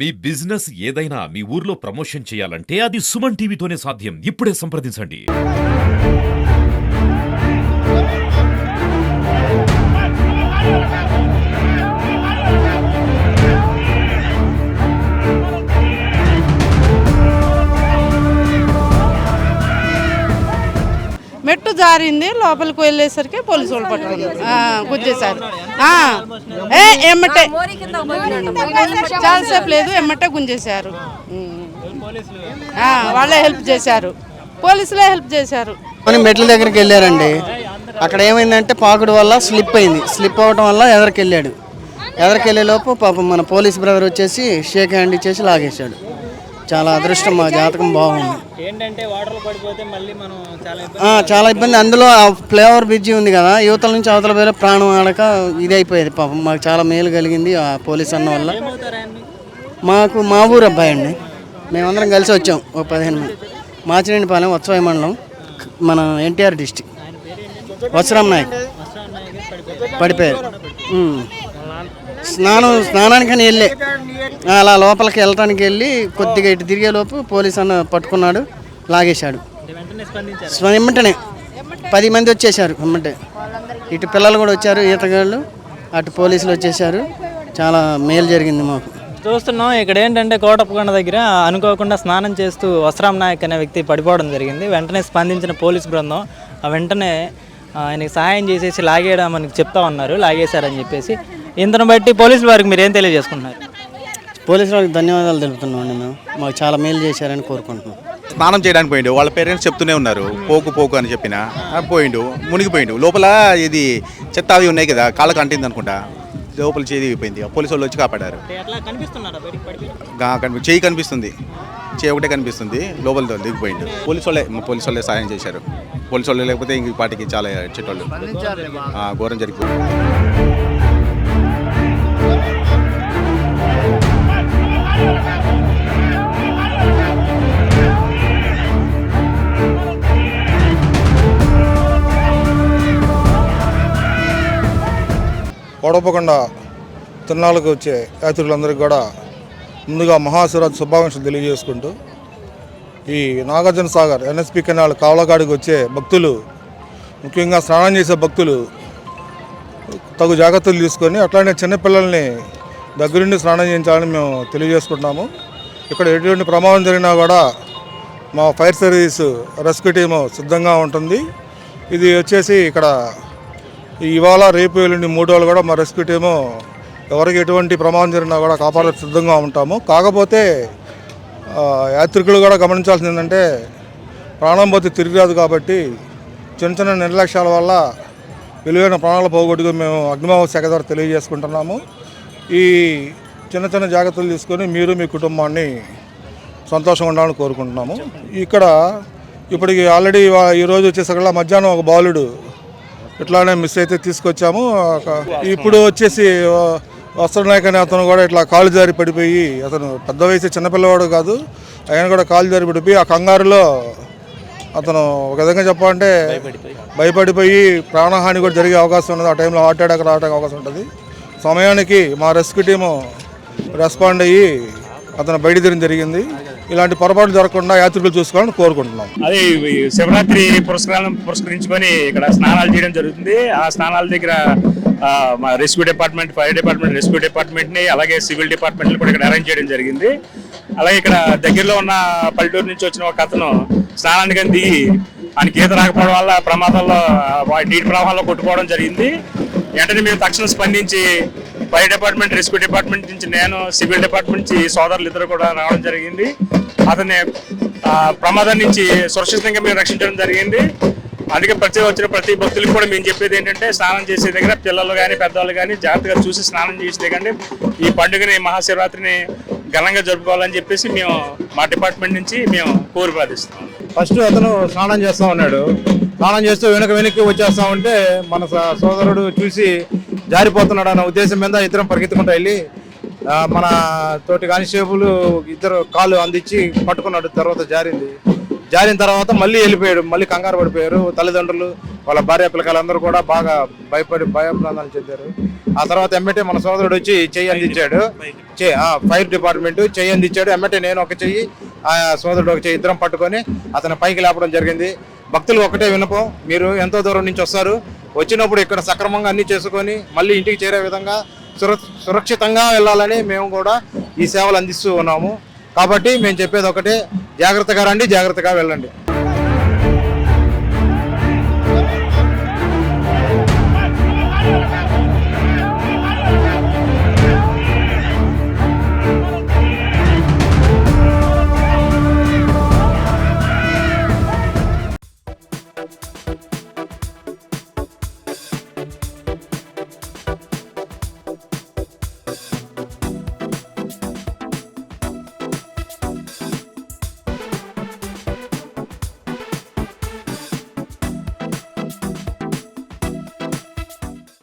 మీ business ఏదైనా మీ ఊర్లో promotion చేయాలంటే అది సుమన్ టీవీతోనే సాధ్యం. ఇప్పుడే సంప్రదించండి. మెట్టు జారింది, లోపలికి వెళ్ళేసరికి పోలీసు వాళ్ళు పట్టుకున్నారు, గుద్దేశారు. ఎమ్మటే చాలాసేపు లేదు, ఎమ్మటే గుంజేశారు. వాళ్ళే హెల్ప్ చేశారు, పోలీసులే హెల్ప్ చేశారు. మెట్ల దగ్గరికి వెళ్ళారండి. అక్కడ ఏమైందంటే పాకుడు వల్ల స్లిప్ అయింది. స్లిప్ అవ్వడం వల్ల ఎదరికెళ్ళాడు. ఎదరికెళ్ళేలోపు పాపం మన పోలీస్ బ్రదర్ వచ్చేసి షేక్ హ్యాండ్ ఇచ్చేసి లాగేశాడు. చాలా అదృష్టం, మా జాతకం బాగుంది. చాలా ఇబ్బంది. అందులో ఆ ఫ్లైఓవర్ బ్రిడ్జి ఉంది కదా, యువతల నుంచి అవతల వేరే ప్రాణం ఆడక ఇది అయిపోయేది. పాపం మాకు చాలా మేలు కలిగింది ఆ పోలీస్ అన్న వల్ల. మాకు మా ఊరు అబ్బాయి అండి, మేమందరం కలిసి వచ్చాం. ఒక 15 మంది. మాచినేనిపాలెం ఉత్సవ మండలం, మన ఎన్టీఆర్ డిస్టిక్. వత్సరామ్ నాయక్ పడిపోయారు. స్నానానికని వెళ్ళి అలా లోపలికి వెళ్ళటానికి వెళ్ళి కొద్దిగా ఇటు తిరిగేలోపు పోలీస్ అన్న పట్టుకున్నాడు, లాగేశాడు. వెంటనే 10 మంది వచ్చేసారు. వెంబటే ఇటు పిల్లలు కూడా వచ్చారు, ఈతగాళ్ళు, అటు పోలీసులు వచ్చేసారు. చాలా మేలు జరిగింది మాకు. చూస్తున్నాం ఇక్కడ ఏంటంటే కోటప్పకొండ దగ్గర అనుకోకుండా స్నానం చేస్తూ వస్త్రామ్ నాయక్ అనే వ్యక్తి పడిపోవడం జరిగింది. వెంటనే స్పందించిన పోలీస్ బృందం వెంటనే ఆయనకి సహాయం చేసేసి లాగేయడం మనకి చెప్తా ఉన్నారు, లాగేశారని చెప్పేసి. ఇంతను బట్టి పోలీసుల వారికి మీరు ఏం తెలియజేసుకుంటున్నారు? పోలీసు వాళ్ళకి ధన్యవాదాలు తెలుపుతున్నామండి. మేము మాకు చాలా మేలు చేశారని కోరుకుంటున్నాం. స్నానం చేయడానికి పోయిండు, వాళ్ళ పేరెంట్స్ చెప్తూనే ఉన్నారు పోకు అని చెప్పిన పోయిండు, మునిగిపోయిండు. లోపల ఇది చెత్త అవి ఉన్నాయి కదా, కాళ్ళకు అంటింది అనుకుంటా, లోపల చేదిపోయింది. పోలీసు వాళ్ళు వచ్చి కాపాడారు. చేయి కనిపిస్తుంది, చేయి ఒకటే కనిపిస్తుంది, లోపల దిగిపోయిండు. పోలీసు వాళ్ళే సహాయం చేశారు. పోలీసు వాళ్ళు లేకపోతే ఇంక పాటికి చాలా చెట్టోళ్ళు ఘోరం జరిగిపోయింది. కోటప్పకొండ తిరునాళ్ళకు వచ్చే యాత్రికులందరికీ కూడా ముందుగా మహాశివరాత్రి శుభాకాంక్షలు తెలియజేసుకుంటూ, ఈ నాగార్జున సాగర్ ఎన్ఎస్పి కెనాల్ కావలకాడికి వచ్చే భక్తులు, ముఖ్యంగా స్నానం చేసే భక్తులు తగు జాగ్రత్తలు తీసుకొని అట్లానే చిన్నపిల్లల్ని దగ్గరుండి స్నానం చేయించాలని మేము తెలియజేసుకుంటున్నాము. ఇక్కడ ఎటువంటి ప్రమాదం జరిగినా కూడా మా ఫైర్ సర్వీస్ రెస్క్యూ టీము సిద్ధంగా ఉంటుంది. ఇది వచ్చేసి ఇక్కడ ఇవాళ రేపు ఎల్లుండి 3 రోజులు కూడా మా రెస్క్యూ టీము ఎవరికి ఎటువంటి ప్రమాదం జరిగినా కూడా కాపాడడానికి సిద్ధంగా ఉంటాము. కాకపోతే యాత్రికులు కూడా గమనించాల్సింది ఏంటంటే ప్రాణం పోతే తిరిగి రాదు కాబట్టి చిన్న నిర్లక్ష్యాల వల్ల విలువైన ప్రాణాలు పోగొట్టుకుని మేము అగ్నిమాపక శాఖ ద్వారా తెలియజేసుకుంటున్నాము. ఈ చిన్న జాగ్రత్తలు తీసుకొని మీరు మీ కుటుంబాన్ని సంతోషంగా ఉండాలని కోరుకుంటున్నాము. ఇక్కడ ఇప్పటికి ఆల్రెడీ ఈరోజు వచ్చేసరికల్లా మధ్యాహ్నం ఒక బాలుడు ఇట్లానే మిస్ అయితే తీసుకొచ్చాము. ఇప్పుడు వచ్చేసి వస్త్రామ్ నాయక్ అనే అతను కూడా ఇట్లా కాలు జారి పడిపోయి, అతను పెద్ద వయసు చిన్నపిల్లవాడు కాదు, ఆయన కూడా కాలు జారి పడిపోయి ఆ కంగారులో అతను ఒక విధంగా చెప్పాలంటే భయపడిపోయి ప్రాణహాని కూడా జరిగే అవకాశం ఉన్నది. ఆ టైంలో హార్ట్ అటాక్ రావడానికి అవకాశం ఉంటుంది. సమయానికి మా రెస్క్యూ టీము రెస్పాండ్ అయ్యి అతను బయట తీయడం జరిగింది. ఇలాంటి పొరపాటు జరగకుండా యాత్రికులు చూసుకోవాలని కోరుకుంటున్నాం. అదే శివరాత్రి పురస్కరించుకొని ఇక్కడ స్నానాలు చేయడం జరుగుతుంది. ఆ స్నానాల దగ్గర మా rescue department, fire department, rescue డిపార్ట్మెంట్ని అలాగే సివిల్ డిపార్ట్మెంట్లు కూడా ఇక్కడ అరేంజ్ చేయడం జరిగింది. అలాగే ఇక్కడ దగ్గరలో ఉన్న పల్లెటూరు నుంచి వచ్చిన ఒక అతను స్నానానికి దిగి ఆయనకి ఈత రాకపోవడం వల్ల ప్రమాదంలో నీటి ప్రవాహంలో కొట్టుకోవడం జరిగింది. వెంటనే మేము తక్షణం స్పందించి ఫైర్ డిపార్ట్మెంట్, రెస్క్యూ డిపార్ట్మెంట్ నుంచి నేను, సివిల్ డిపార్ట్మెంట్ నుంచి సోదరులు ఇద్దరు కూడా రావడం జరిగింది. అతన్ని ప్రమాదం నుంచి సురక్షితంగా మేము రక్షించడం జరిగింది. అందుకే వచ్చిన ప్రతి భక్తులకు కూడా మేము చెప్పేది ఏంటంటే స్నానం చేసే దగ్గర పిల్లలు కానీ పెద్దవాళ్ళు కానీ జాగ్రత్తగా చూసి స్నానం చేసే కంటే ఈ పండుగని మహాశివరాత్రిని ఘనంగా జరుపుకోవాలని చెప్పేసి మేము మా డిపార్ట్మెంట్ నుంచి మేము కోరి ప్రార్థిస్తున్నాం. ఫస్ట్ అతను స్నానం చేస్తూ ఉన్నాడు. స్నానం చేస్తూ వెనక్కి వచ్చేస్తా ఉంటే మన సోదరుడు చూసి జారిపోతున్నాడు అన్న ఉద్దేశం మీద ఇద్దరం పరిగెత్తుకుంటూ వెళ్ళి మన తోటి కానిస్టేబుల్ ఇద్దరు కాలు అందించి పట్టుకున్నాడు. తర్వాత జారింది. జారిన తర్వాత మళ్ళీ వెళ్ళిపోయాడు. మళ్ళీ కంగారు పడిపోయారు తల్లిదండ్రులు, వాళ్ళ భార్య పిల్లకాయలందరూ కూడా బాగా భయప్రాంతాలు చెందారు. ఆ తర్వాత ఎమ్మటే మన సోదరుడు వచ్చి చెయ్యి అందించాడు. ఫైర్ డిపార్ట్మెంట్ చెయ్యి అందించాడు. ఎమ్మటే నేను ఒక చెయ్యి, ఆ సోదరుడు ఒక చెయ్యి, ఇద్దరం పట్టుకొని అతను పైకి లేపడం జరిగింది. భక్తులు ఒకటే విన్నపం, మీరు ఎంతో దూరం నుంచి వస్తారు, వచ్చినప్పుడు ఇక్కడ సక్రమంగా అన్ని చేసుకొని మళ్ళీ ఇంటికి చేరే విధంగా సురక్షితంగా వెళ్ళాలని మేము కూడా ఈ సేవలు అందిస్తూ ఉన్నాము. కాబట్టి మేము చెప్పేది ఒకటే, జాగ్రత్తగా రండి, జాగ్రత్తగా వెళ్ళండి.